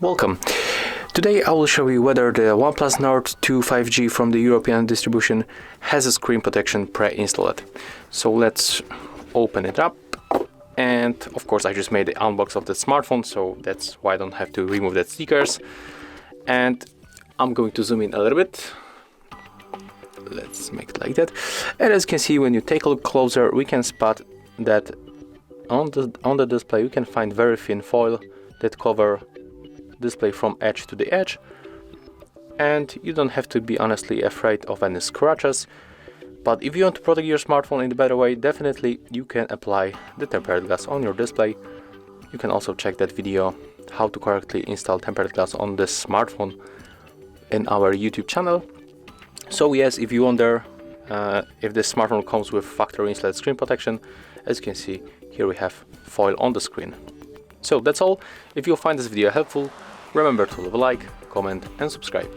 Welcome. Today I will show you whether the OnePlus Nord 2 5G from the European distribution has a screen protection pre-installed. So let's open it up, and of course I just made the unbox of the smartphone, so that's why I don't have to remove the stickers. And I'm going to zoom in a little bit. Let's make it like that. And as you can see, when you take a look closer, we can spot that on the display we can find very thin foil that cover display from edge to the edge, and you don't have to be honestly afraid of any scratches. But if you want to protect your smartphone in a better way, definitely you can apply the tempered glass on your display. You can also check that video how to correctly install tempered glass on this smartphone in our YouTube channel. So yes, if you wonder if this smartphone comes with factory installed screen protection, as you can see here we have foil on the screen. So that's all. If you find this video helpful, remember to leave a like, comment and subscribe.